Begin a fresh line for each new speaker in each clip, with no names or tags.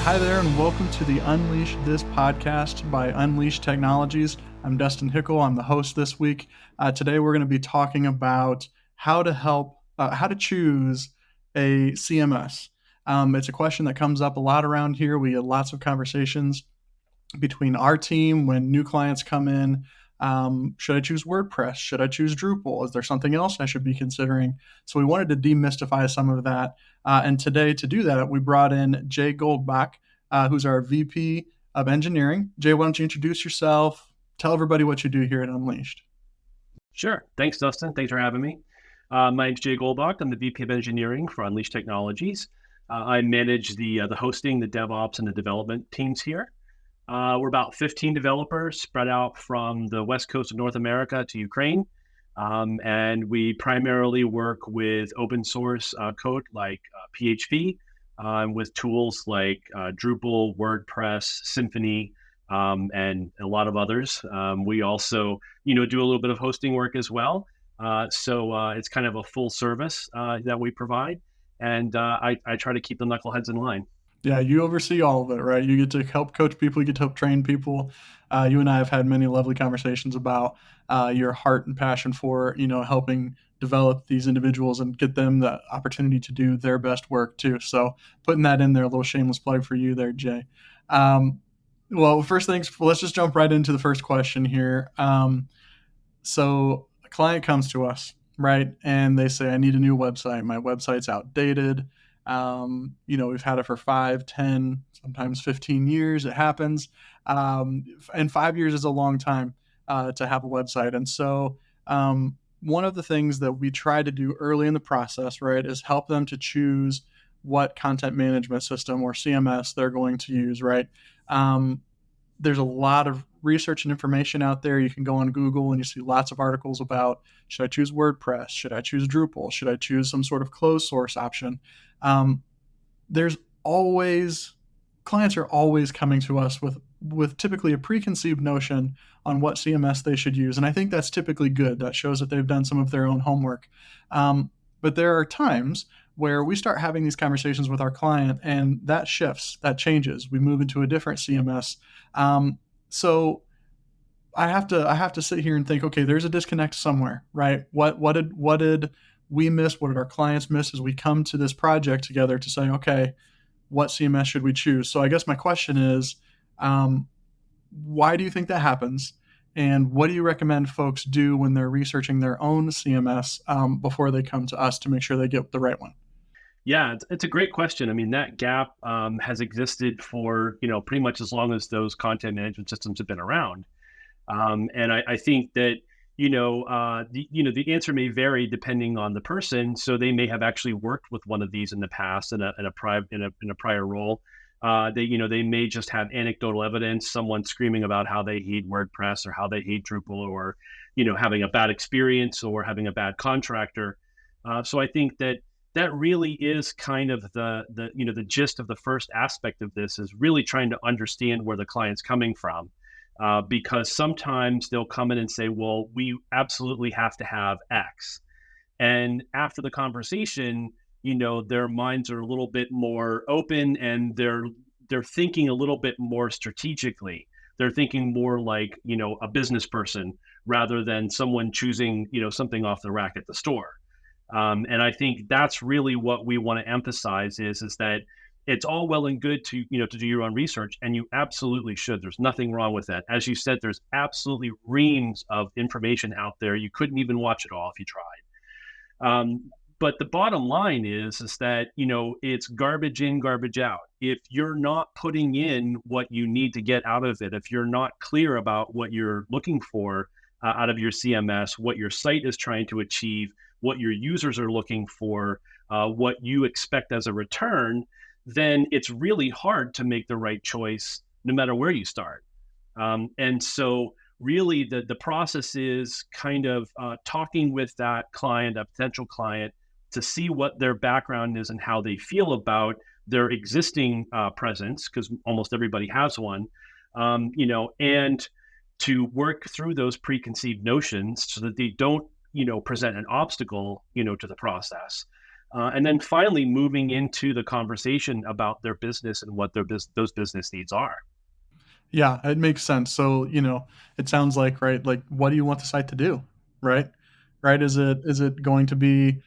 Hi there, and welcome to the Unleash This podcast by Unleash Technologies. I'm Dustin Hickle. I'm the host this week. Today, we're going to be talking about how to choose a CMS. It's a question that comes up a lot around here. We get lots of conversations between our team when new clients come in. Should I choose WordPress? Should I choose Drupal? Is there something else I should be considering? So we wanted to demystify some of that. And today, to do that, we brought in Jay Goldbach, who's our VP of Engineering. Jay, why don't you introduce yourself? Tell everybody what you do here at Unleashed.
Sure. Thanks, Dustin. Thanks for having me. My name's Jay Goldbach. I'm the VP of Engineering for Unleashed Technologies. I manage the hosting, the DevOps, and the development teams here. We're about 15 developers spread out from the west coast of North America to Ukraine. And we primarily work with open source code like PHP, with tools like Drupal, WordPress, Symfony, and a lot of others. We also, do a little bit of hosting work as well. So it's kind of a full service that we provide. And I try to keep the knuckleheads in line.
Yeah, you oversee all of it, right? You get to help coach people, you get to help train people. You and I have had many lovely conversations about your heart and passion for, helping develop these individuals and get them the opportunity to do their best work too. So putting that in there, a little shameless plug for you there, Jay. Well, first things, let's just jump right into the first question here. So a client comes to us, right? And they say, I need a new website. My website's outdated. We've had it for 5, 10, sometimes 15 years. It happens. And 5 years is a long time to have a website. And so one of the things that we try to do early in the process, right, is help them to choose what content management system or CMS they're going to use, right? There's a lot of research and information out there. You can go on Google and you see lots of articles about, should I choose WordPress? Should I choose Drupal? Should I choose some sort of closed source option? There's always, clients are always coming to us with typically a preconceived notion on what CMS they should use. And I think that's typically good. That shows that they've done some of their own homework. But there are times where we start having these conversations with our client and that shifts, that changes. We move into a different CMS. So I have to sit here and think, okay, there's a disconnect somewhere, right? What did we miss? What did our clients miss as we come to this project together to say, okay, what CMS should we choose? So I guess my question is, why do you think that happens? And what do you recommend folks do when they're researching their own CMS before they come to us to make sure they get the right one?
Yeah, it's a great question. I mean, that gap has existed for, pretty much as long as those content management systems have been around. And I think that, the answer may vary depending on the person. So they may have actually worked with one of these in the past in a prior role. They may just have anecdotal evidence, someone screaming about how they hate WordPress or how they hate Drupal, or, having a bad experience or having a bad contractor. So I think that really is kind of the gist of the first aspect of this, is really trying to understand where the client's coming from. Because sometimes they'll come in and say, well, we absolutely have to have X. And after the conversation, their minds are a little bit more open, and they're thinking a little bit more strategically. They're thinking more like, a business person rather than someone choosing, something off the rack at the store. And I think that's really what we want to emphasize is that it's all well and good to do your own research, and you absolutely should. There's nothing wrong with that. As you said, there's absolutely reams of information out there. You couldn't even watch it all if you tried. But the bottom line is that, it's garbage in, garbage out. If you're not putting in what you need to get out of it, if you're not clear about what you're looking for out of your CMS, what your site is trying to achieve, what your users are looking for, what you expect as a return, then it's really hard to make the right choice no matter where you start. And so really the process is kind of talking with that client, a potential client, to see what their background is and how they feel about their existing presence, because almost everybody has one, and to work through those preconceived notions so that they don't, present an obstacle, to the process. and then finally moving into the conversation about their business and what those business needs are.
Yeah, it makes sense. So, it sounds like, right, like, what do you want the site to do, right? Right? Is it going to be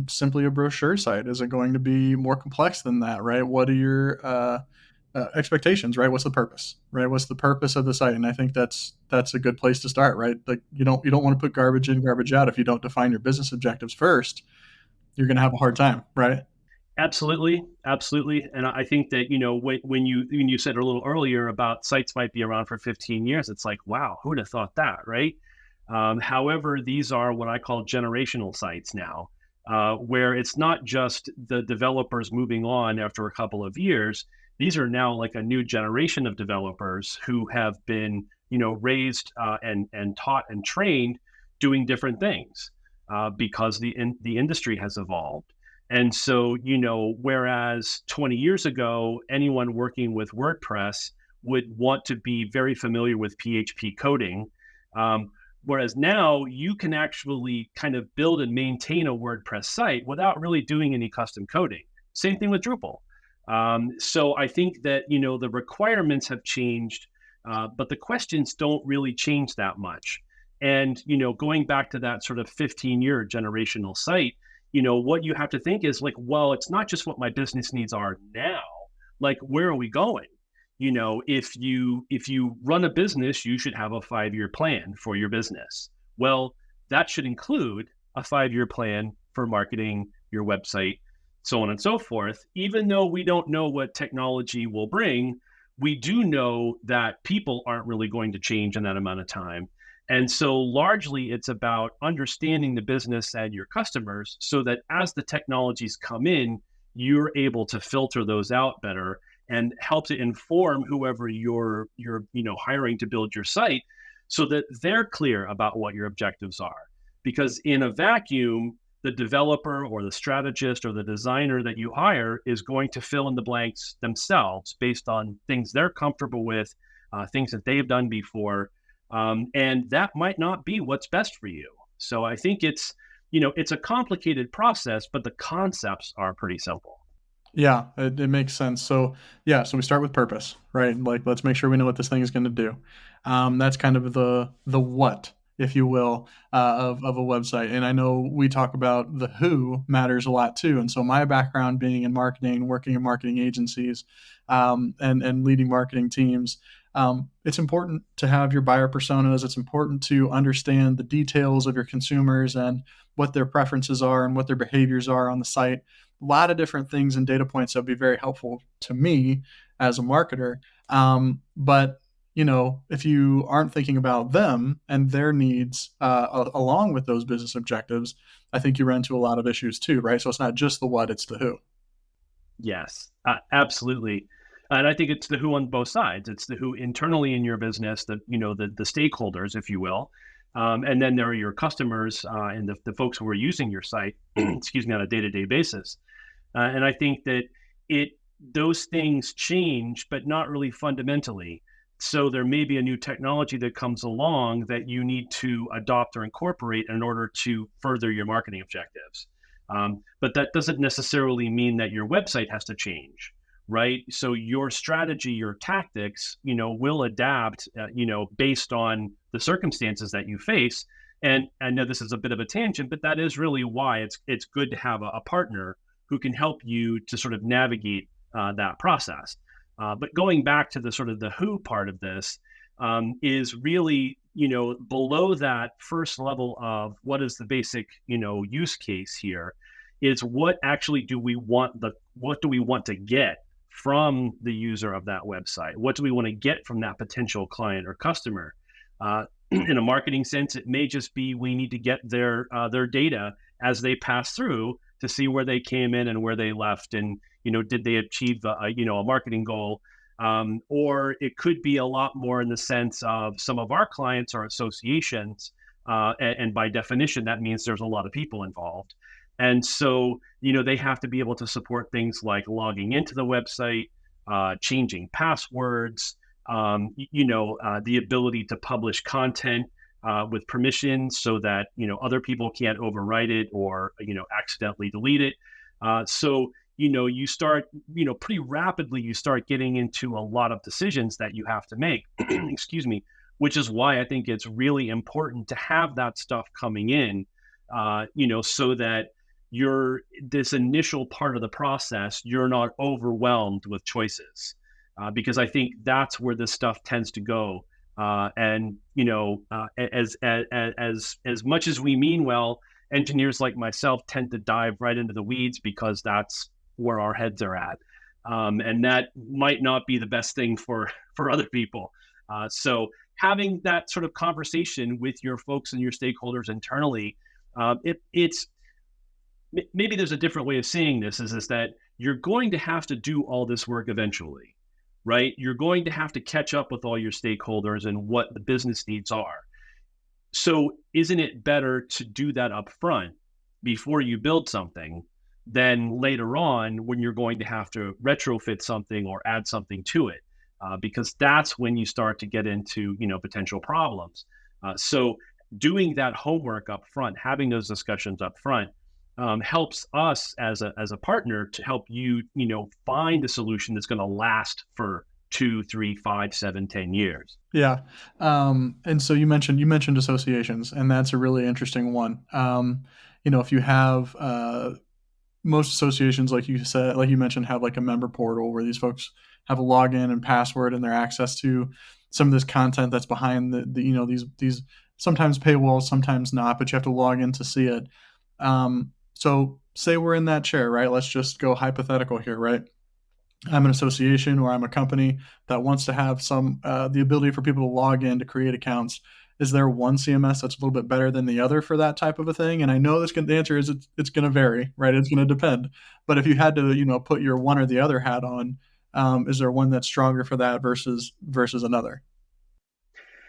simply a brochure site? Is it going to be more complex than that, right? What are your expectations, right? What's the purpose, right? What's the purpose of the site? And I think that's a good place to start, right? Like, you don't want to put garbage in, garbage out. If you don't define your business objectives first, you're going to have a hard time, right?
Absolutely, absolutely, and I think that when you said a little earlier about sites might be around for 15 years, it's like, wow, who would have thought that, right? However, these are what I call generational sites now, where it's not just the developers moving on after a couple of years. These are now like a new generation of developers who have been, raised and taught and trained doing different things because the industry has evolved. And so, whereas 20 years ago, anyone working with WordPress would want to be very familiar with PHP coding. Whereas now you can actually kind of build and maintain a WordPress site without really doing any custom coding. Same thing with Drupal. So I think that, the requirements have changed, but the questions don't really change that much. And, going back to that sort of 15-year generational site, what you have to think is like, well, it's not just what my business needs are now. Like, where are we going? If you run a business, you should have a 5-year plan for your business. Well, that should include a 5-year plan for marketing your website, so on and so forth. Even though we don't know what technology will bring, we do know that people aren't really going to change in that amount of time. And so largely it's about understanding the business and your customers so that as the technologies come in, you're able to filter those out better and help to inform whoever you're hiring to build your site so that they're clear about what your objectives are. Because in a vacuum, the developer or the strategist or the designer that you hire is going to fill in the blanks themselves based on things they're comfortable with, things that they've done before, and that might not be what's best for you. So I think it's a complicated process, but the concepts are pretty simple.
Yeah, it makes sense. So, yeah, so we start with purpose, right? Like, let's make sure we know what this thing is going to do. That's kind of the what, if you will, of a website. And I know we talk about the who matters a lot too. And so, my background being in marketing, working in marketing agencies, and leading marketing teams, it's important to have your buyer personas. It's important to understand the details of your consumers and what their preferences are and what their behaviors are on the site. A lot of different things and data points that would be very helpful to me as a marketer. But if you aren't thinking about them and their needs along with those business objectives, I think you run into a lot of issues too, right? So it's not just the what, it's the who.
Yes, absolutely. And I think it's the who on both sides. It's the who internally in your business, the stakeholders, if you will, and then there are your customers and the folks who are using your site, excuse me, on a day-to-day basis. And I think that it those things change, but not really fundamentally. So there may be a new technology that comes along that you need to adopt or incorporate in order to further your marketing objectives. But that doesn't necessarily mean that your website has to change, right? So your strategy, your tactics, will adapt, based on the circumstances that you face. And I know this is a bit of a tangent, but that is really why it's good to have a partner who can help you to sort of navigate that process. But going back to the sort of the who part of this is really, below that first level of what is the basic, use case here is what actually what do we want to get from the user of that website? What do we want to get from that potential client or customer? In a marketing sense, it may just be we need to get their data as they pass through to see where they came in and where they left, and did they achieve a marketing goal? Or it could be a lot more in the sense of some of our clients are associations, and by definition that means there's a lot of people involved, and so they have to be able to support things like logging into the website, changing passwords, the ability to publish content with permission so that, other people can't overwrite it or, accidentally delete it. So, you start, pretty rapidly, you start getting into a lot of decisions that you have to make, excuse me, which is why I think it's really important to have that stuff coming in, so that you're this initial part of the process, you're not overwhelmed with choices, because I think that's where this stuff tends to go. And as much as we mean well, engineers like myself tend to dive right into the weeds because that's where our heads are at, and that might not be the best thing for other people. So having that sort of conversation with your folks and your stakeholders internally, it's maybe there's a different way of saying this is that you're going to have to do all this work eventually, right? You're going to have to catch up with all your stakeholders and what the business needs are. So isn't it better to do that up front before you build something than later on when you're going to have to retrofit something or add something to it? Because that's when you start to get into, potential problems. So doing that homework up front, having those discussions up front, helps us as a partner to help you, find a solution that's going to last for 2, 3, 5, 7, 10 years.
Yeah. And so you mentioned associations, and that's a really interesting one. If you have most associations, like you said, like you mentioned, have like a member portal where these folks have a login and password and their access to some of this content that's behind these sometimes paywalls, sometimes not, but you have to log in to see it. So say we're in that chair, right? Let's just go hypothetical here, right? I'm an association or I'm a company that wants to have some the ability for people to log in to create accounts. Is there one CMS that's a little bit better than the other for that type of a thing? And I know the answer is it's going to vary, right? It's going to depend. But if you had to, put your one or the other hat on, is there one that's stronger for that versus another?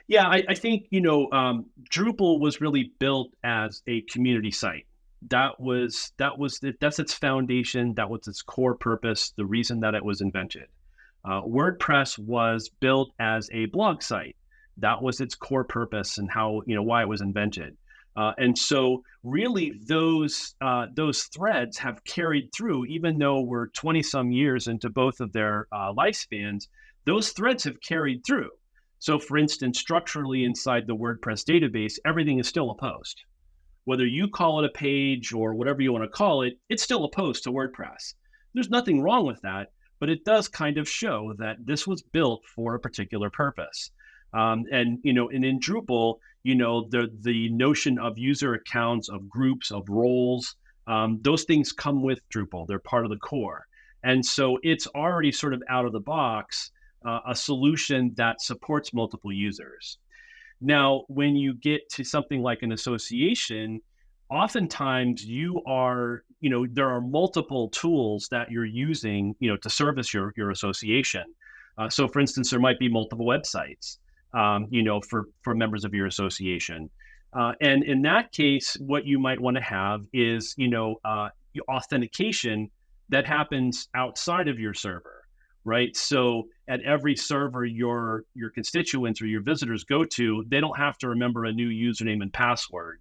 Yeah, I think Drupal was really built as a community site. That's its foundation. That was its core purpose. The reason that it was invented. WordPress was built as a blog site. That was its core purpose and how why it was invented. And so, really, those threads have carried through, even though we're 20 some years into both of their lifespans. Those threads have carried through. So, for instance, structurally inside the WordPress database, everything is still a post. Whether you call it a page or whatever you want to call it, it's still a post to WordPress. There's nothing wrong with that, but it does kind of show that this was built for a particular purpose. And in Drupal, the notion of user accounts, of groups, of roles, those things come with Drupal. They're part of the core, and so it's already sort of out of the box, a solution that supports multiple users. Now, when you get to something like an association, oftentimes there are multiple tools that you're using, to service your association. So, for instance, there might be multiple websites, for members of your association. And in that case, what you might want to have is, authentication that happens outside of your server, right? So at every server your constituents or your visitors go to, they don't have to remember a new username and password.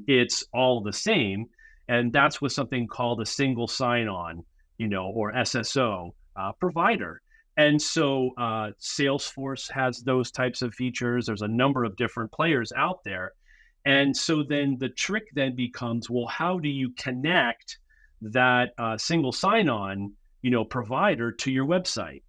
It's all the same, and that's with something called a single sign-on, or SSO provider. And so Salesforce has those types of features. There's a number of different players out there. And so then the trick then becomes, well, how do you connect that single sign-on, provider to your website?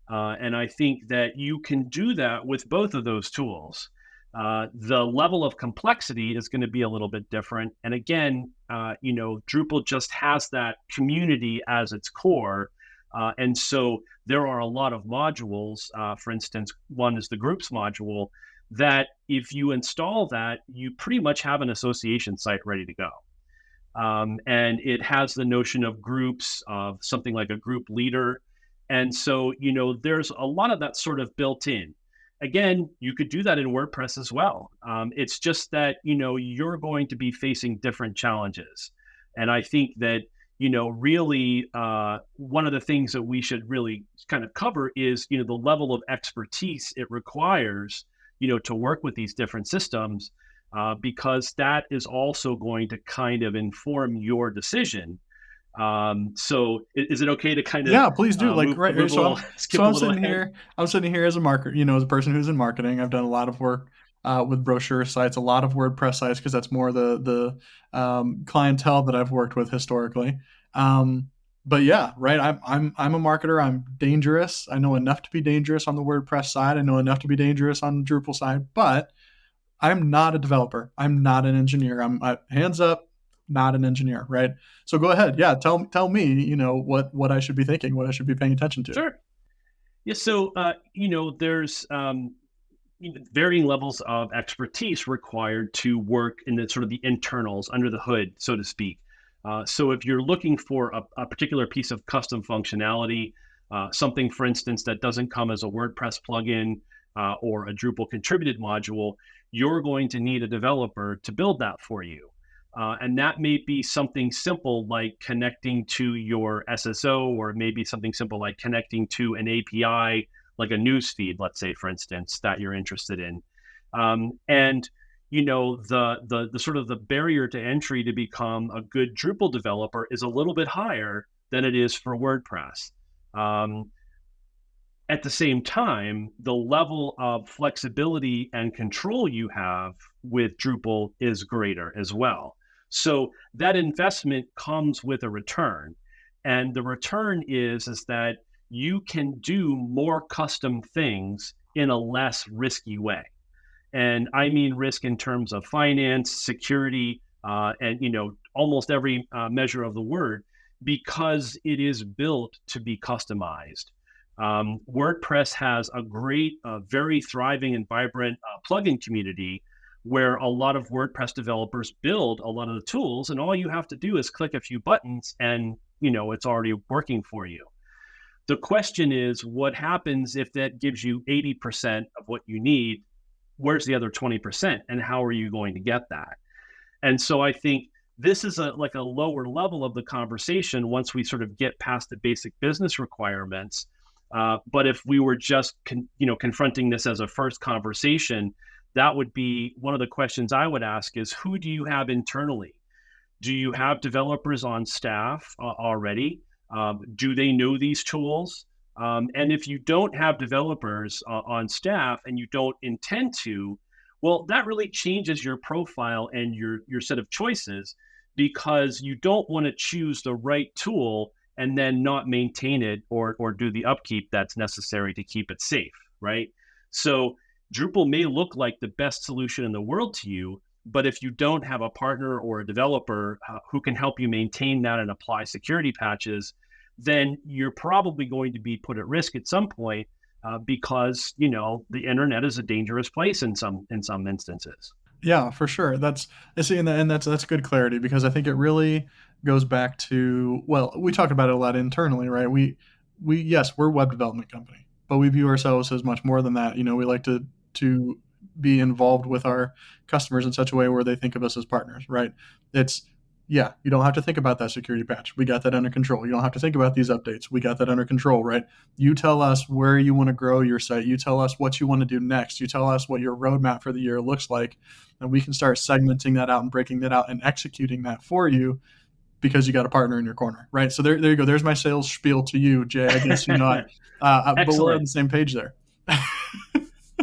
And I think that you can do that with both of those tools. The level of complexity is going to be a little bit different. And again, Drupal just has that community as its core. And so there are a lot of modules. For instance, one is the groups module that if you install that, you pretty much have an association site ready to go. And it has the notion of groups, of something like a group leader. And so, there's a lot of that sort of built in. Again, you could do that in WordPress as well. It's just that, you're going to be facing different challenges. And I think that, really one of the things that we should really kind of cover is, the level of expertise it requires, to work with these different systems, because that is also going to kind of inform your decision. So is it okay to kind of
Yeah, please do. Like, right.
move a
So
little,
I'm so
skip a
I'm
little
sitting
ahead?
here. I'm sitting here as a marketer. As a person who's in marketing, I've done a lot of work with brochure sites, a lot of WordPress sites because that's more the clientele that I've worked with historically. Um, but yeah, right. I'm a marketer. I'm dangerous. I know enough to be dangerous on the WordPress side. I know enough to be dangerous on the Drupal side. But I'm not a developer. I'm not an engineer. Hands up, not an engineer, right? So go ahead. Yeah, tell me, what I should be thinking, what I should be paying attention to.
Sure. Yeah. So, there's varying levels of expertise required to work in the sort of the internals under the hood, so to speak. So if you're looking for a particular piece of custom functionality, something, for instance, that doesn't come as a WordPress plugin or a Drupal contributed module, you're going to need a developer to build that for you. And that may be something simple like connecting to your SSO, or maybe something simple like connecting to an API, like a news feed, let's say, for instance, that you're interested in. And the sort of the barrier to entry to become a good Drupal developer is a little bit higher than it is for WordPress. Um, at the same time, the level of flexibility and control you have with Drupal is greater as well. So that investment comes with a return. And the return is that you can do more custom things in a less risky way. And I mean risk in terms of finance, security, and almost every measure of the word, because it is built to be customized. WordPress has a great, very thriving and vibrant plugin community where a lot of WordPress developers build a lot of the tools, and all you have to do is click a few buttons, and it's already working for you. The question is, what happens if that gives you 80% of what you need? Where's the other 20%, and how are you going to get that? And so I think this is like a lower level of the conversation once we sort of get past the basic business requirements. But if we were just confronting this as a first conversation, that would be one of the questions I would ask: is who do you have internally? Do you have developers on staff already? Do they know these tools? And if you don't have developers on staff and you don't intend to, well, that really changes your profile and your set of choices, because you don't want to choose the right tool and then not maintain it or do the upkeep that's necessary to keep it safe, right? So Drupal may look like the best solution in the world to you, but if you don't have a partner or a developer who can help you maintain that and apply security patches, then you're probably going to be put at risk at some point, because the internet is a dangerous place in some instances.
Yeah, for sure. That's I see, and that's good clarity because I think it really goes back to, well, we talk about it a lot internally, right? We yes, we're a web development company, but we view ourselves as much more than that. We like to be involved with our customers in such a way where they think of us as partners, right? It's Yeah, you don't have to think about that security patch. We got that under control. You don't have to think about these updates. We got that under control, right? You tell us where you want to grow your site. You tell us what you want to do next. You tell us what your roadmap for the year looks like, and we can start segmenting that out and breaking that out and executing that for you because you got a partner in your corner, right? So there you go. There's my sales spiel to you, Jay. I guess but we're on
Excellent.
the same page there.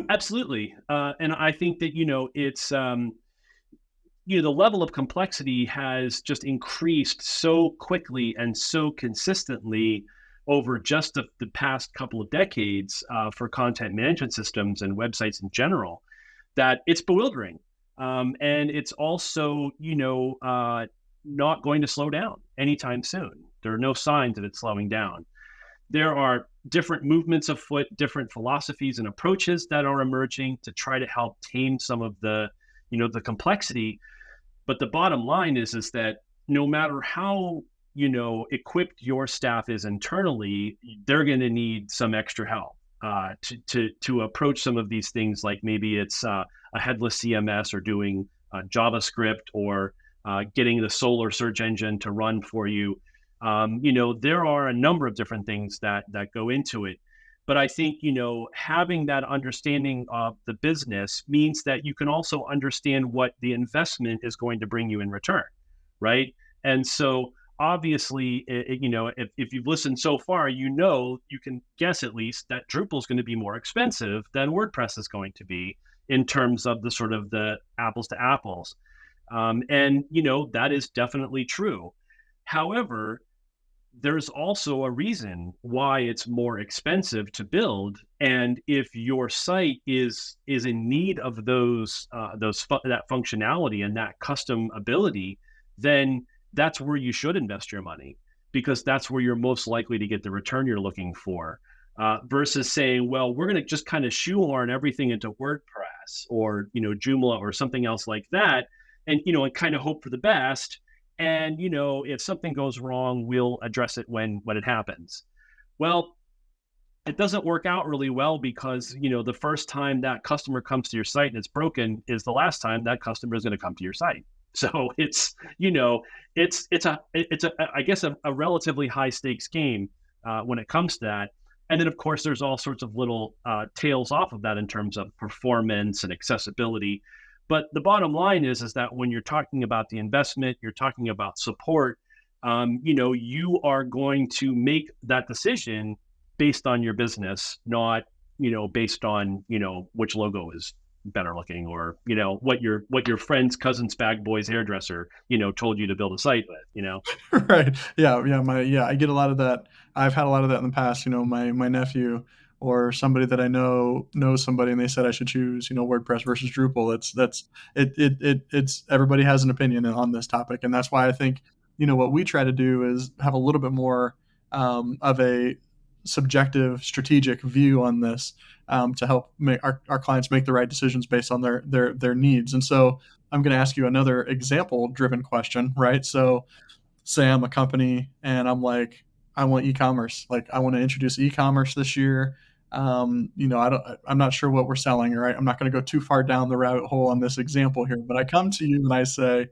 Absolutely. And I think that it's the level of complexity has just increased so quickly and so consistently over just the past couple of decades, for content management systems and websites in general, that it's bewildering. And it's also, not going to slow down anytime soon. There are no signs that it's slowing down. There are different movements afoot, different philosophies and approaches that are emerging to try to help tame some of the complexity. But the bottom line is that no matter how equipped your staff is internally, they're going to need some extra help to approach some of these things. Like maybe it's a headless CMS, or doing JavaScript, or getting the Solar search engine to run for you. There are a number of different things that go into it. But I think, having that understanding of the business means that you can also understand what the investment is going to bring you in return, right? And so obviously, if you've listened so far, you can guess at least that Drupal is going to be more expensive than WordPress is going to be in terms of the sort of the apples to apples. And, that is definitely true. However, there's also a reason why it's more expensive to build, and if your site is in need of that functionality and that custom ability, then that's where you should invest your money, because that's where you're most likely to get the return you're looking for, versus saying, well, we're going to just kind of shoehorn everything into WordPress or Joomla or something else like that, and kind of hope for the best. And if something goes wrong, we'll address it when it happens. Well, it doesn't work out really well, because the first time that customer comes to your site and it's broken is the last time that customer is going to come to your site. So it's it's a I guess a relatively high stakes game when it comes to that. And then of course there's all sorts of little tails off of that in terms of performance and accessibility. But the bottom line is that when you're talking about the investment, you're talking about support. You are going to make that decision based on your business, not based on which logo is better looking, or what your friend's cousin's bag boy's hairdresser told you to build a site with.
Right. Yeah. I get a lot of that. I've had a lot of that in the past. My nephew or somebody that I knows somebody, and they said I should choose, WordPress versus Drupal. It's everybody has an opinion on this topic, and that's why I think, what we try to do is have a little bit more of a subjective, strategic view on this, to help make our clients make the right decisions based on their needs. And so I'm going to ask you another example driven question, right? So say I'm a company and I'm like, I want e-commerce. Like I want to introduce e-commerce this year. I'm not sure what we're selling, right? I'm not going to go too far down the rabbit hole on this example here, but I come to you and I say,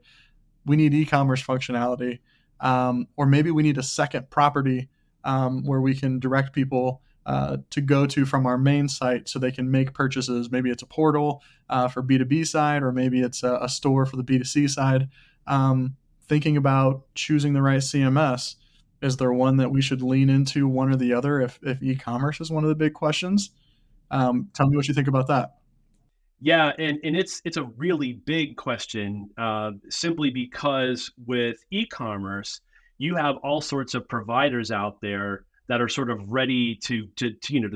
we need e-commerce functionality, or maybe we need a second property, where we can direct people to go to from our main site so they can make purchases. Maybe it's a portal for B2B side, or maybe it's a store for the B2C side. Thinking about choosing the right CMS, is there one that we should lean into, one or the other, if e-commerce is one of the big questions? Tell me what you think about that.
Yeah, and it's a really big question, simply because with e-commerce, you have all sorts of providers out there that are sort of ready to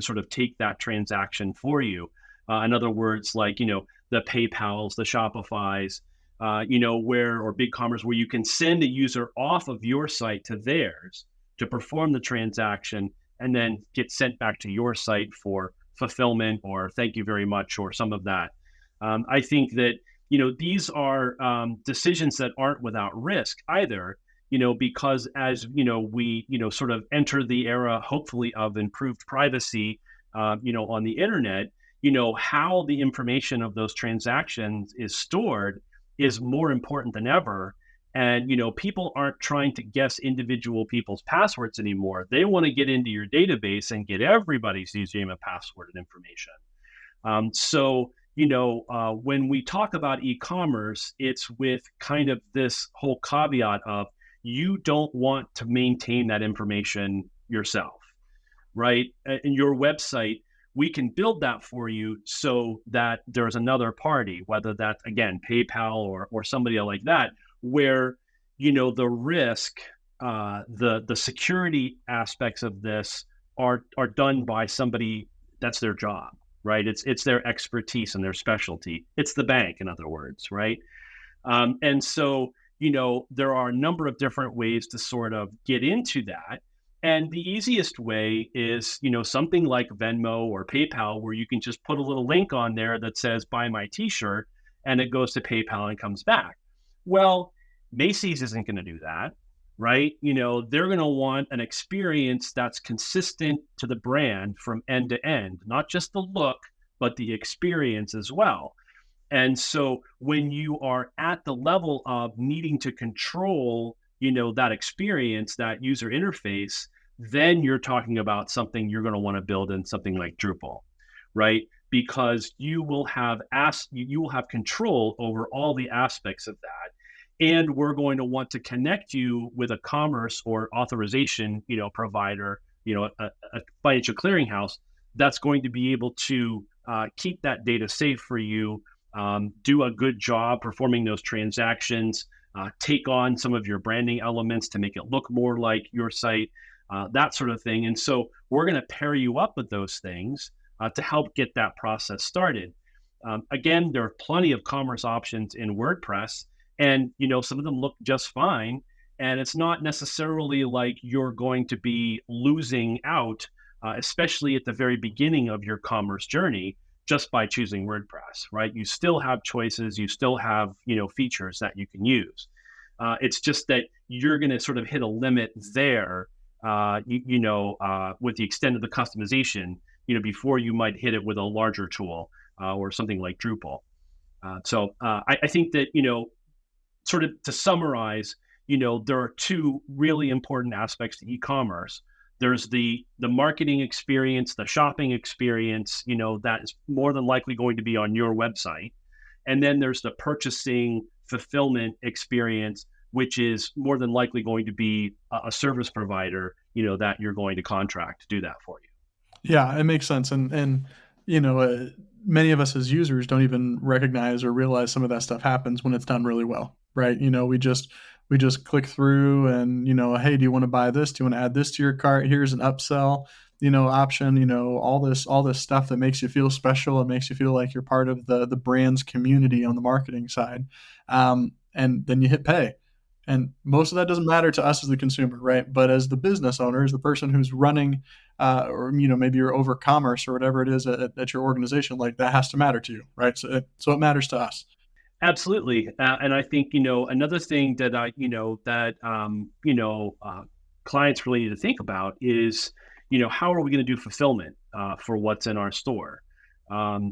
sort of take that transaction for you. In other words, like the PayPal's, the Shopify's, where, or BigCommerce, where you can send a user off of your site to theirs to perform the transaction, and then get sent back to your site for fulfillment or thank you very much or some of that. I think that these are decisions that aren't without risk either. Because as we sort of enter the era, hopefully, of improved privacy, on the internet, how the information of those transactions is stored is more important than ever. And people aren't trying to guess individual people's passwords anymore. They want to get into your database and get everybody's username and password and information. So when we talk about e-commerce, it's with kind of this whole caveat of, you don't want to maintain that information yourself, right? In your website, we can build that for you so that there's another party, whether that's, again, PayPal or somebody like that, where the risk, the security aspects of this are done by somebody that's their job, right? It's their expertise and their specialty. It's the bank, in other words, right? And so there are a number of different ways to sort of get into that. And the easiest way is, something like Venmo or PayPal, where you can just put a little link on there that says, buy my t-shirt, and it goes to PayPal and comes back. Well, Macy's isn't going to do that, right? They're going to want an experience that's consistent to the brand from end to end, not just the look, but the experience as well. And so when you are at the level of needing to control, that experience, that user interface, then you're talking about something you're going to want to build in something like Drupal, right? Because you will have control over all the aspects of that, and we're going to want to connect you with a commerce or authorization, provider, a financial clearinghouse that's going to be able to keep that data safe for you, do a good job performing those transactions, take on some of your branding elements to make it look more like your site, that sort of thing. And so we're going to pair you up with those things to help get that process started. Again, there are plenty of commerce options in WordPress, and some of them look just fine. And it's not necessarily like you're going to be losing out, especially at the very beginning of your commerce journey, just by choosing WordPress, right? You still have choices, you still have features that you can use. It's just that you're going to sort of hit a limit there, with the extent of the customization, before you might hit it with a larger tool or something like Drupal. I think that sort of to summarize, there are two really important aspects to e-commerce. There's the marketing experience, the shopping experience, that is more than likely going to be on your website. And then there's the purchasing fulfillment experience, which is more than likely going to be a service provider, that you're going to contract to do that for you.
Yeah, it makes sense, and you know, many of us as users don't even recognize or realize some of that stuff happens when it's done really well, right? We just click through and, "Hey, do you wanna buy this? Do you wanna add this to your cart? Here's an upsell, option," all this stuff that makes you feel special and makes you feel like you're part of the brand's community on the marketing side, and then you hit pay, and most of that doesn't matter to us as the consumer, right? But as the business owner, as the person who's running, or maybe you're over commerce or whatever it is at your organization, like that has to matter to you, right? So it matters to us.
Absolutely, and I think another thing that clients really need to think about is how are we going to do fulfillment for what's in our store.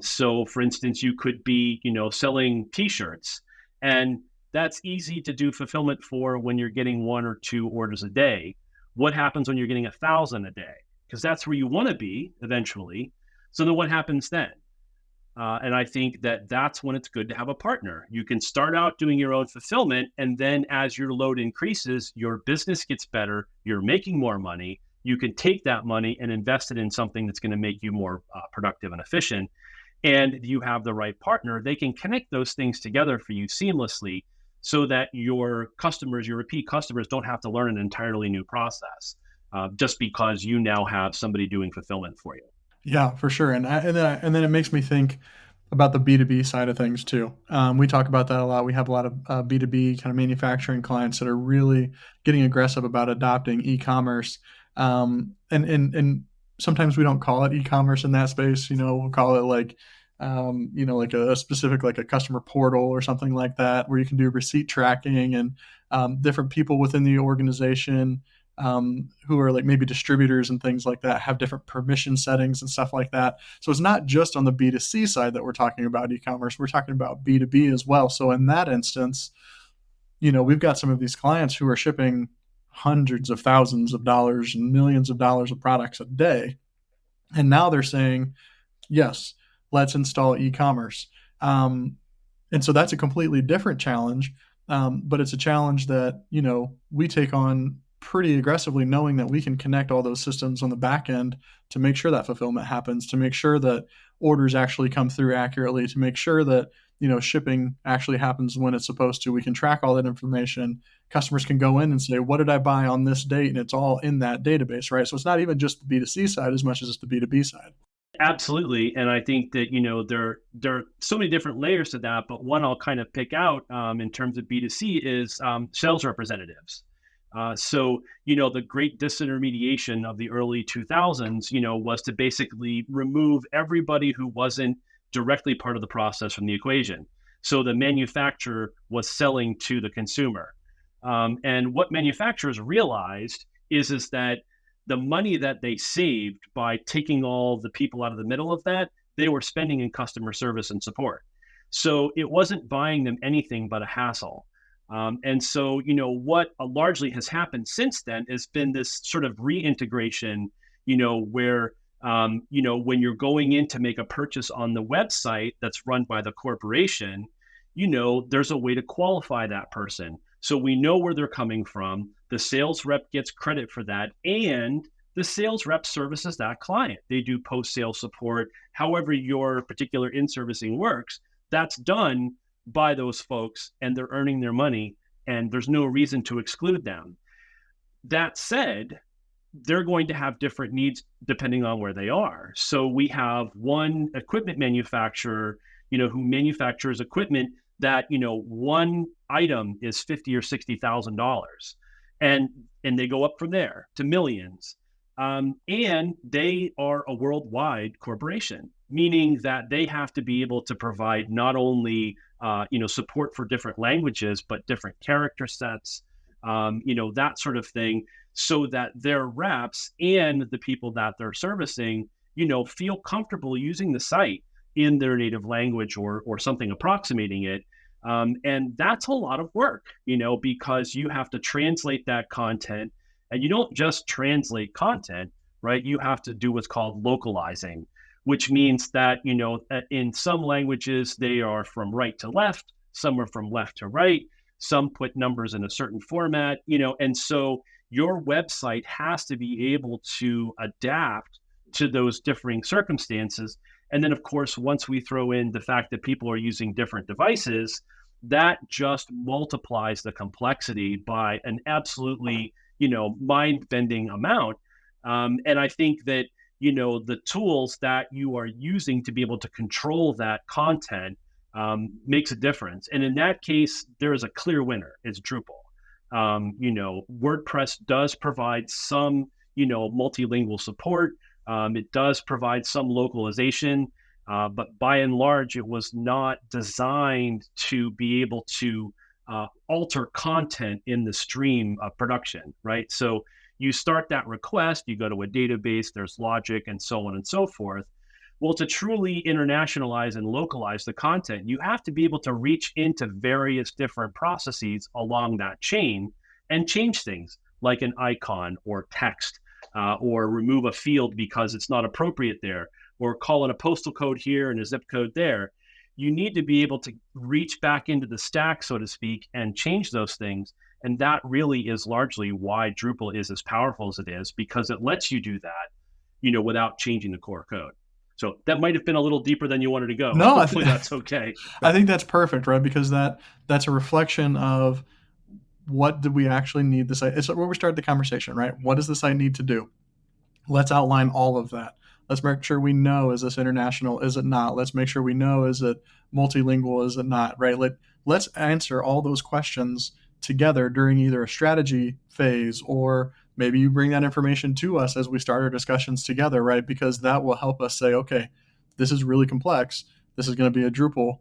So, for instance, you could be selling T-shirts, and that's easy to do fulfillment for when you're getting one or two orders a day. What happens when you're getting 1,000 a day? Because that's where you want to be eventually. So then, what happens then? And I think that that's when it's good to have a partner. You can start out doing your own fulfillment, and then as your load increases, your business gets better, you're making more money. You can take that money and invest it in something that's going to make you more productive and efficient. And if you have the right partner, they can connect those things together for you seamlessly so that your customers, your repeat customers, don't have to learn an entirely new process just because you now have somebody doing fulfillment for you.
Yeah, for sure, and then it makes me think about the B2B side of things too. We talk about that a lot. We have a lot of B2B kind of manufacturing clients that are really getting aggressive about adopting e-commerce. And sometimes we don't call it e-commerce in that space. We'll call it like, like a specific, like a customer portal or something like that, where you can do receipt tracking and different people within the organization, who are like maybe distributors and things like that, have different permission settings and stuff like that. So it's not just on the B2C side that we're talking about e-commerce, we're talking about B2B as well. So in that instance, we've got some of these clients who are shipping hundreds of thousands of dollars and millions of dollars of products a day. And now they're saying, yes, let's install e-commerce. And so that's a completely different challenge. But it's a challenge that, we take on pretty aggressively, knowing that we can connect all those systems on the back end to make sure that fulfillment happens, to make sure that orders actually come through accurately, to make sure that, shipping actually happens when it's supposed to. We can track all that information. Customers can go in and say, what did I buy on this date? And it's all in that database, right? So it's not even just the B2C side as much as it's the B2B side.
Absolutely, and I think that there are so many different layers to that, but one I'll kind of pick out in terms of B2C is sales representatives. The great disintermediation of the early 2000s, was to basically remove everybody who wasn't directly part of the process from the equation. So the manufacturer was selling to the consumer, and what manufacturers realized is that the money that they saved by taking all the people out of the middle of that, they were spending in customer service and support. So it wasn't buying them anything but a hassle. And so, what largely has happened since then has been this sort of reintegration, where, when you're going in to make a purchase on the website that's run by the corporation, there's a way to qualify that person. So we know where they're coming from. The sales rep gets credit for that. And the sales rep services that client. They do post sale support, however, your particular in servicing works. That's done by those folks and they're earning their money, and there's no reason to exclude them. That said, they're going to have different needs depending on where they are. So we have one equipment manufacturer, who manufactures equipment that, one item is $50,000 or $60,000, and they go up from there to millions. And they are a worldwide corporation, meaning that they have to be able to provide not only support for different languages, but different character sets, that sort of thing, so that their reps and the people that they're servicing, feel comfortable using the site in their native language or something approximating it. And that's a lot of work, because you have to translate that content, and you don't just translate content, right? You have to do what's called localizing, which means that, in some languages, they are from right to left, some are from left to right, some put numbers in a certain format, and so your website has to be able to adapt to those differing circumstances. And then, of course, once we throw in the fact that people are using different devices, that just multiplies the complexity by an absolutely, mind-bending amount. And I think that, the tools that you are using to be able to control that content makes a difference. And in that case, there is a clear winner. It's Drupal. WordPress does provide some, multilingual support. It does provide some localization, but by and large, it was not designed to be able to alter content in the stream of production, right? So you start that request, you go to a database, there's logic, and so on and so forth. Well, to truly internationalize and localize the content, you have to be able to reach into various different processes along that chain and change things like an icon or text, or remove a field because it's not appropriate there, or call in a postal code here and a zip code there. You need to be able to reach back into the stack, so to speak, and change those things. And that really is largely why Drupal is as powerful as it is, because it lets you do that, without changing the core code. So that might have been a little deeper than you wanted to go.
No,
Hopefully that's okay.
I think that's perfect, right? Because that's a reflection of what do we actually need the site. It's where we started the conversation, right? What does the site need to do? Let's outline all of that. Let's make sure we know, is this international? Is it not? Let's make sure we know, is it multilingual? Is it not, right? Let's answer all those questions together during either a strategy phase, or maybe you bring that information to us as we start our discussions together, right? Because that will help us say, okay, this is really complex. This is going to be a Drupal,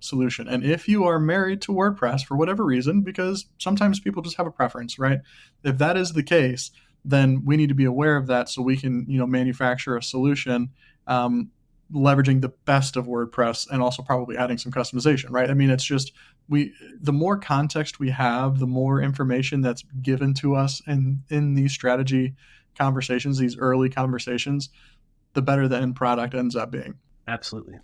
solution. And if you are married to WordPress for whatever reason, because sometimes people just have a preference, right? If that is the case, then we need to be aware of that so we can, manufacture a solution, leveraging the best of WordPress and also probably adding some customization, right? I mean, it's just the more context we have, the more information that's given to us in these strategy conversations, these early conversations, the better the end product ends up being.
Absolutely.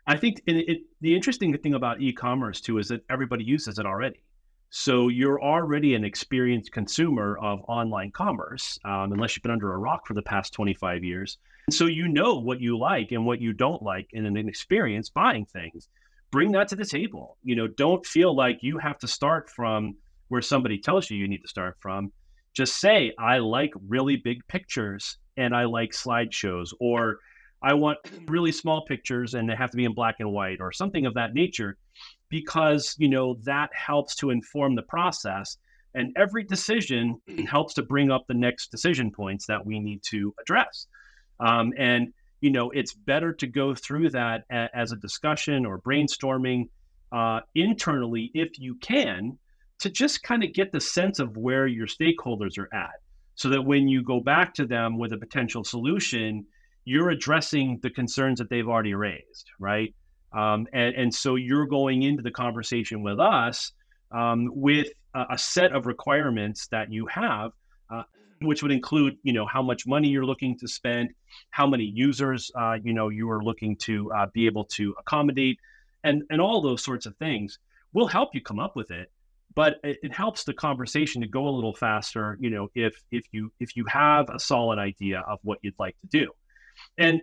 I think the interesting thing about e-commerce too is that everybody uses it already. So you're already an experienced consumer of online commerce, unless you've been under a rock for the past 25 years. And so you know what you like and what you don't like in an experience buying things. Bring that to the table. Don't feel like you have to start from where somebody tells you need to start from. Just say, I like really big pictures and I like slideshows, or I want really small pictures and they have to be in black and white, or something of that nature, because, that helps to inform the process, and every decision helps to bring up the next decision points that we need to address. And it's better to go through that as a discussion or brainstorming internally, if you can, to just kind of get the sense of where your stakeholders are at, so that when you go back to them with a potential solution, you're addressing the concerns that they've already raised, right? And so you're going into the conversation with us with a set of requirements that you have, uh, which would include, how much money you're looking to spend, how many users, you are looking to be able to accommodate, and all those sorts of things will help you come up with it. But it helps the conversation to go a little faster, if you have a solid idea of what you'd like to do. And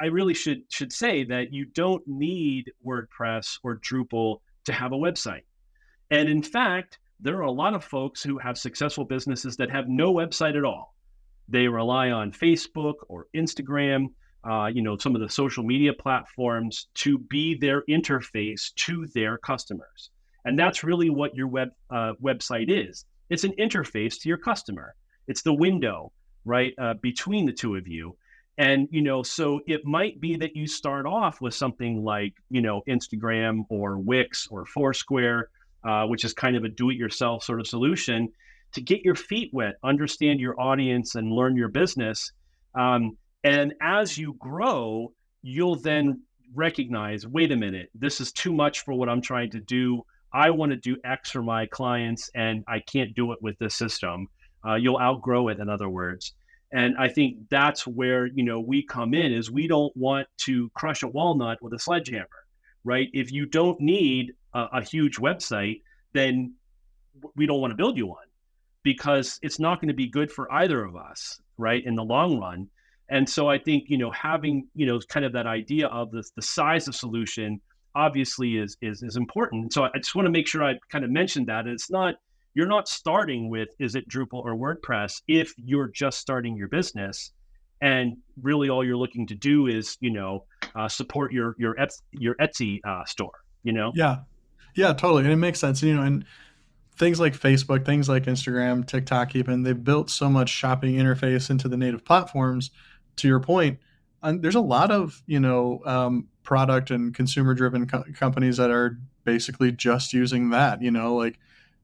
I really should say that you don't need WordPress or Drupal to have a website. And in fact, there are a lot of folks who have successful businesses that have no website at all. They rely on Facebook or Instagram, some of the social media platforms to be their interface to their customers. And that's really what your website is. It's an interface to your customer. It's the window, right, between the two of you. And so it might be that you start off with something like Instagram or Wix or Foursquare, which is kind of a do-it-yourself sort of solution to get your feet wet, understand your audience, and learn your business. And as you grow, you'll then recognize, wait a minute, this is too much for what I'm trying to do. I want to do X for my clients, and I can't do it with this system. You'll outgrow it, in other words. And I think that's where we come in, is we don't want to crush a walnut with a sledgehammer, right? If you don't need a huge website, then we don't want to build you one, because it's not going to be good for either of us, right, in the long run. And so I think having kind of that idea of the size of solution obviously is important. So I just want to make sure I kind of mentioned that it's not, you're not starting with, is it Drupal or WordPress, if you're just starting your business and really all you're looking to do is support your Etsy store.
Yeah. Yeah, totally. And it makes sense. And things like Facebook, things like Instagram, TikTok, even, they've built so much shopping interface into the native platforms. To your point, and there's a lot of product and consumer driven companies that are basically just using that.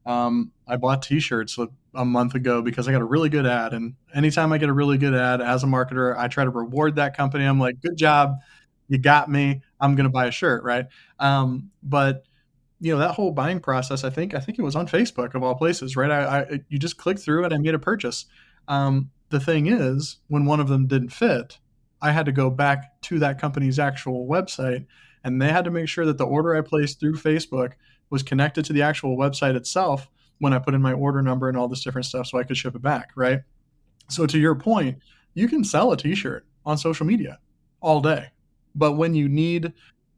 I bought T-shirts a month ago because I got a really good ad, and anytime I get a really good ad as a marketer, I try to reward that company. I'm like, good job, you got me. I'm gonna buy a shirt, right? But that whole buying process, I think it was on Facebook of all places, right? You just click through it. I made a purchase. The thing is, when one of them didn't fit, I had to go back to that company's actual website, and they had to make sure that the order I placed through Facebook was connected to the actual website itself when I put in my order number and all this different stuff so I could ship it back, right? So to your point, you can sell a t-shirt on social media all day. But when you need,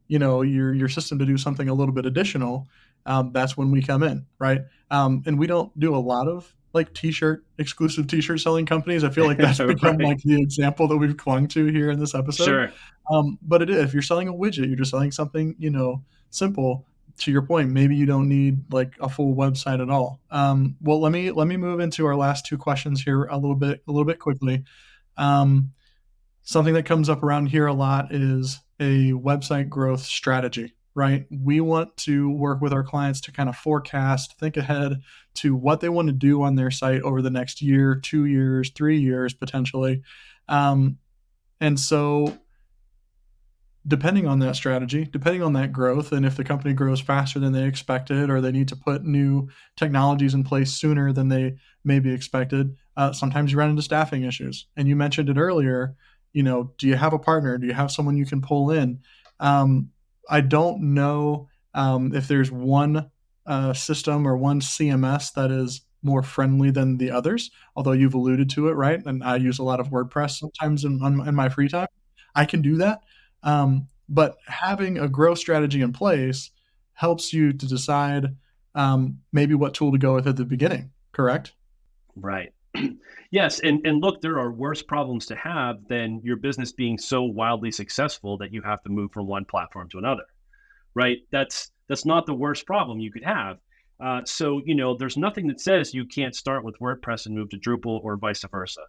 your system to do something a little bit additional, that's when we come in, right? And we don't do a lot of like exclusive t-shirt selling companies. I feel like that's become
Right.
like the example that we've clung to here in this episode.
Sure.
But it is, if you're selling a widget, you're just selling something, simple. To your point, maybe you don't need like a full website at all. Well, let me move into our last two questions here a little bit quickly. Um, Something that comes up around here a lot is a website growth strategy, right? We want to work with our clients to kind of forecast, think ahead to what they want to do on their site over the next year, 2 years, 3 years, potentially. Um, and so depending on that strategy, depending on that growth, and if the company grows faster than they expected, or they need to put new technologies in place sooner than they maybe expected, sometimes you run into staffing issues. And you mentioned it earlier. Do you have a partner? Do you have someone you can pull in? I don't know if there's one system or one CMS that is more friendly than the others, although you've alluded to it, right? And I use a lot of WordPress sometimes in my free time. I can do that. But having a growth strategy in place helps you to decide maybe what tool to go with at the beginning, correct?
Right. Yes, and look, there are worse problems to have than your business being so wildly successful that you have to move from one platform to another. Right? That's not the worst problem you could have. So there's nothing that says you can't start with WordPress and move to Drupal or vice versa.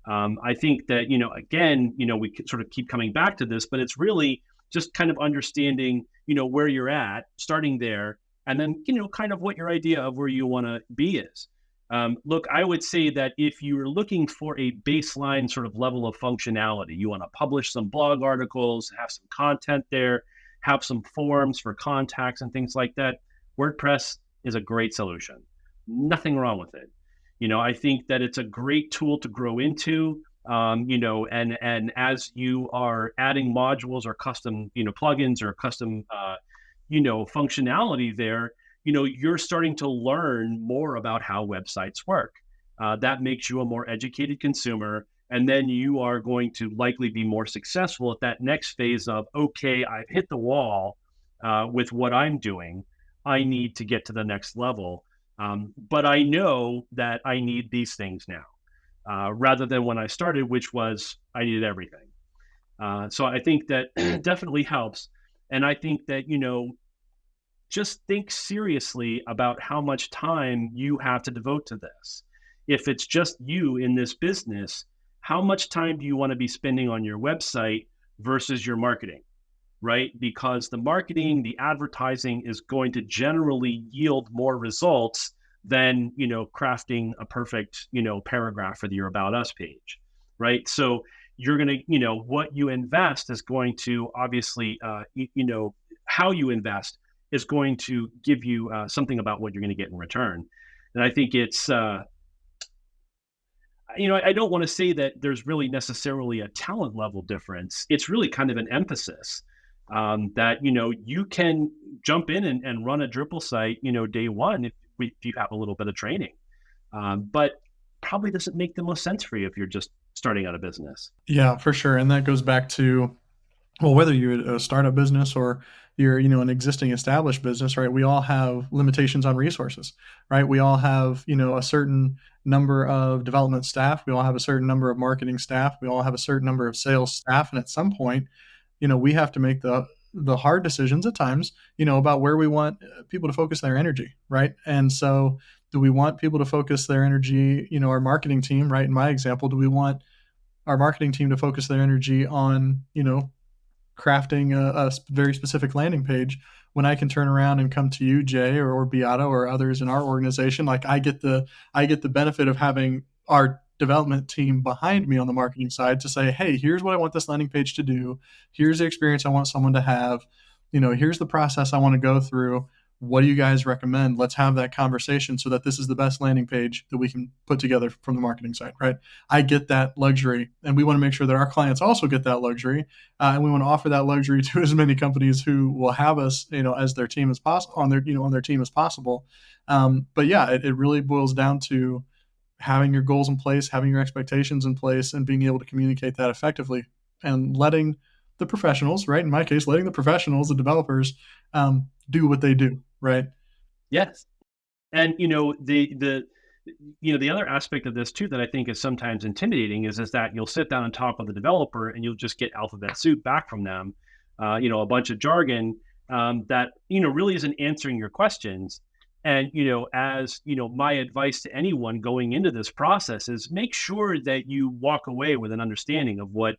I think that again, we sort of keep coming back to this, but it's really just kind of understanding where you're at, starting there, and then kind of what your idea of where you want to be is. Look, I would say that if you're looking for a baseline sort of level of functionality, you want to publish some blog articles, have some content there, have some forms for contacts and things like that, WordPress is a great solution. Nothing wrong with it. I think that it's a great tool to grow into. And as you are adding modules or custom, plugins or custom, functionality there, you're starting to learn more about how websites work. That makes you a more educated consumer. And then you are going to likely be more successful at that next phase of, okay, I've hit the wall with what I'm doing. I need to get to the next level. But I know that I need these things now, rather than when I started, which was I needed everything. So I think that definitely helps. And I think that, just think seriously about how much time you have to devote to this. If it's just you in this business, how much time do you want to be spending on your website versus your marketing, right? Because the marketing, the advertising is going to generally yield more results than, crafting a perfect, paragraph for your About Us page, right? So you're going to, what you invest is going to obviously, how you invest is going to give you something about what you're going to get in return. And I think it's, I don't want to say that there's really necessarily a talent level difference. It's really kind of an emphasis that, you can jump in and run a Drupal site, day one if you have a little bit of training. But probably doesn't make the most sense for you if you're just starting out a business.
Yeah, for sure. And that goes back to, well, whether you're a startup business or you're, an existing established business, right? We all have limitations on resources, right? We all have, a certain number of development staff. We all have a certain number of marketing staff. We all have a certain number of sales staff. And at some point, we have to make the hard decisions at times, about where we want people to focus their energy, right? And so, do we want people to focus their energy, our marketing team, right? In my example, do we want our marketing team to focus their energy on, crafting a very specific landing page when I can turn around and come to you, Jay, or Beato or others in our organization? Like I get the benefit of having our development team behind me on the marketing side to say, hey, here's what I want this landing page to do. Here's the experience I want someone to have. Here's the process I want to go through. What do you guys recommend? Let's have that conversation so that this is the best landing page that we can put together from the marketing side, right? I get that luxury, and we want to make sure that our clients also get that luxury, and we want to offer that luxury to as many companies who will have us, as their team as possible on their team as possible. But yeah, it really boils down to having your goals in place, having your expectations in place, and being able to communicate that effectively, and letting the professionals, right? In my case, letting the professionals, the developers, do what they do, right?
Yes. And the other aspect of this too that I think is sometimes intimidating is that you'll sit down and talk with the developer and you'll just get alphabet soup back from them, a bunch of jargon that really isn't answering your questions. And as my advice to anyone going into this process is make sure that you walk away with an understanding of what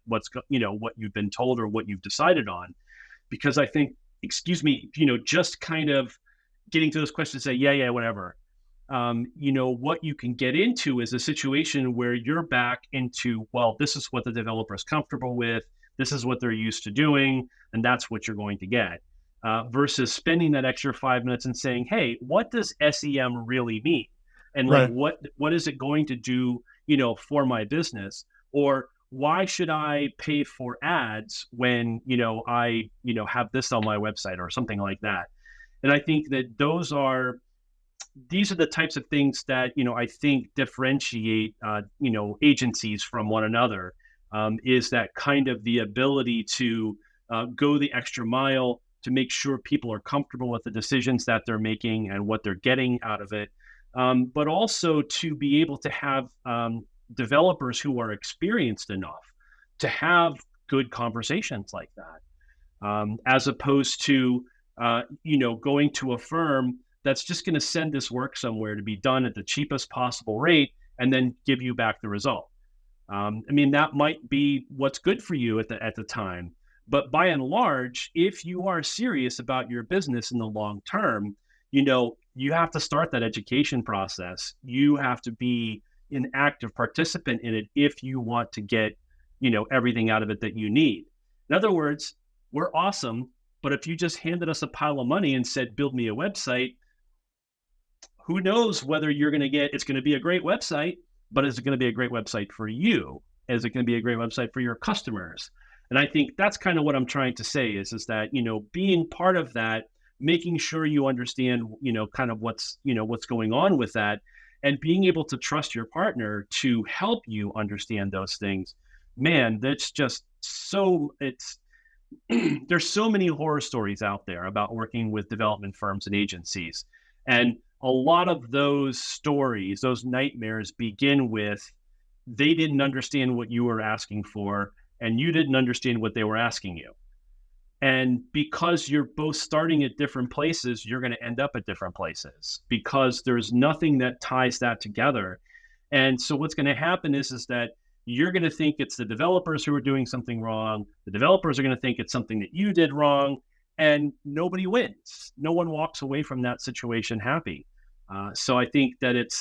you've been told or what you've decided on, because I think, just kind of getting to those questions, say yeah, whatever. What you can get into is a situation where you're back into, well, this is what the developer is comfortable with, this is what they're used to doing, and that's what you're going to get. Versus spending that extra 5 minutes and saying, hey, what does SEM really mean? And like,
Right.
what is it going to do, for my business? Or why should I pay for ads when, I, have this on my website or something like that? And I think that these are the types of things that, I think differentiate, agencies from one another, is that kind of the ability to go the extra mile to make sure people are comfortable with the decisions that they're making and what they're getting out of it. But also to be able to have developers who are experienced enough to have good conversations like that, as opposed to, going to a firm that's just going to send this work somewhere to be done at the cheapest possible rate and then give you back the result. That might be what's good for you at the time. But by and large, if you are serious about your business in the long term, you have to start that education process. You have to be an active participant in it if you want to get, everything out of it that you need. In other words, we're awesome, but if you just handed us a pile of money and said, build me a website, who knows whether you're going to get, it's going to be a great website, but is it going to be a great website for you? Is it going to be a great website for your customers? And I think that's kind of what I'm trying to say is that, being part of that, making sure you understand, kind of what's going on with that, and being able to trust your partner to help you understand those things. Man, that's just so, it's, there's so many horror stories out there about working with development firms and agencies. And a lot of those stories, those nightmares begin with they didn't understand what you were asking for, and you didn't understand what they were asking you. And because you're both starting at different places, you're going to end up at different places because there's nothing that ties that together. And so what's going to happen is that you're going to think it's the developers who are doing something wrong. The developers are going to think it's something that you did wrong, and nobody wins. No one walks away from that situation happy. So I think that it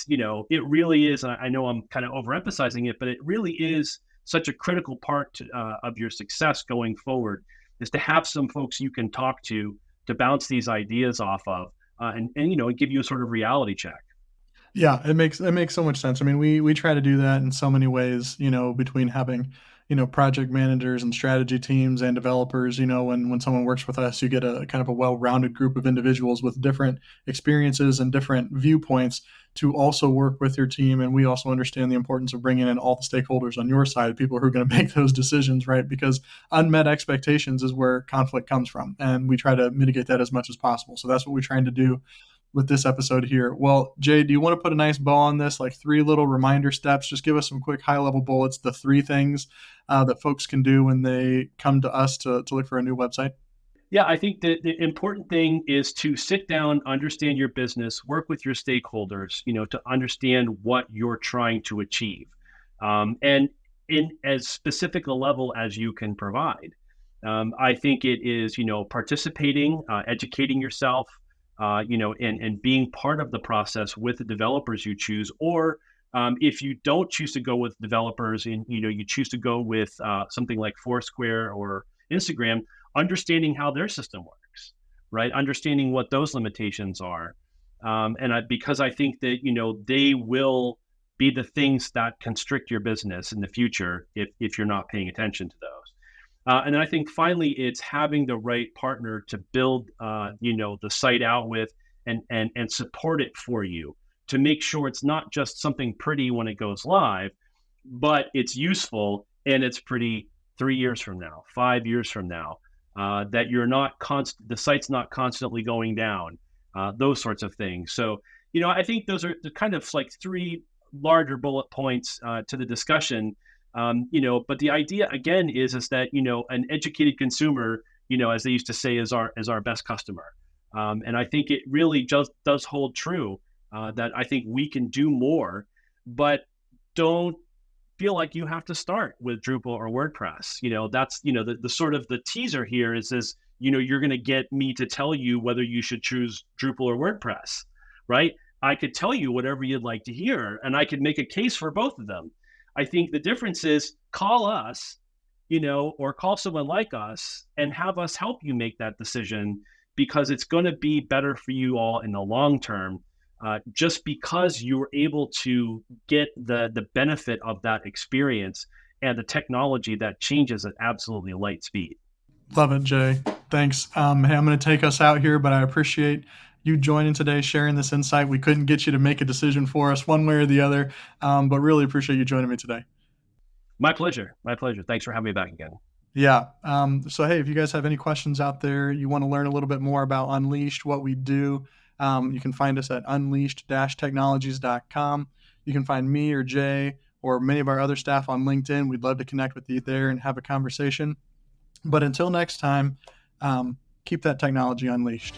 really is. I know I'm kind of overemphasizing it, but it really is such a critical part of your success going forward is to have some folks you can talk to bounce these ideas off of, and give you a sort of reality check.
Yeah, it makes so much sense. I mean, we try to do that in so many ways, between having, project managers and strategy teams and developers. When someone works with us, you get a kind of a well-rounded group of individuals with different experiences and different viewpoints to also work with your team. And we also understand the importance of bringing in all the stakeholders on your side, people who are going to make those decisions, right? Because unmet expectations is where conflict comes from, and we try to mitigate that as much as possible. So that's what we're trying to do with this episode here. Well, Jay, do you want to put a nice bow on this, like three little reminder steps? Just give us some quick high level bullets, the three things that folks can do when they come to us to look for a new website.
Yeah, I think that the important thing is to sit down, understand your business, work with your stakeholders, to understand what you're trying to achieve, and in as specific a level as you can provide. I think it is, participating, educating yourself, and being part of the process with the developers you choose, or if you don't choose to go with developers and you choose to go with something like Foursquare or Instagram, understanding how their system works, right? Understanding what those limitations are, because I think that they will be the things that constrict your business in the future if you're not paying attention to those. And then I think finally, it's having the right partner to build, the site out with and support it for you to make sure it's not just something pretty when it goes live, but it's useful and it's pretty 3 years from now, 5 years from now. That you're not the site's not constantly going down, those sorts of things. So, I think those are the kind of like three larger bullet points to the discussion. But the idea again is that an educated consumer, as they used to say, is our best customer, and I think it really just does hold true that I think we can do more, but don't feel like you have to start with Drupal or WordPress. That's the sort of the teaser here is you're going to get me to tell you whether you should choose Drupal or WordPress, right? I could tell you whatever you'd like to hear, and I could make a case for both of them. I think the difference is call us, or call someone like us and have us help you make that decision because it's going to be better for you all in the long term. Just because you were able to get the benefit of that experience and the technology that changes at absolutely light speed.
Love it, Jay. Thanks. Hey, I'm going to take us out here, but I appreciate you joining today, sharing this insight. We couldn't get you to make a decision for us one way or the other, but really appreciate you joining me today.
My pleasure. My pleasure. Thanks for having me back again.
Yeah. So, hey, if you guys have any questions out there, you want to learn a little bit more about Unleashed, what we do, you can find us at unleashed-technologies.com. You can find me or Jay or many of our other staff on LinkedIn. We'd love to connect with you there and have a conversation. But until next time, keep that technology unleashed.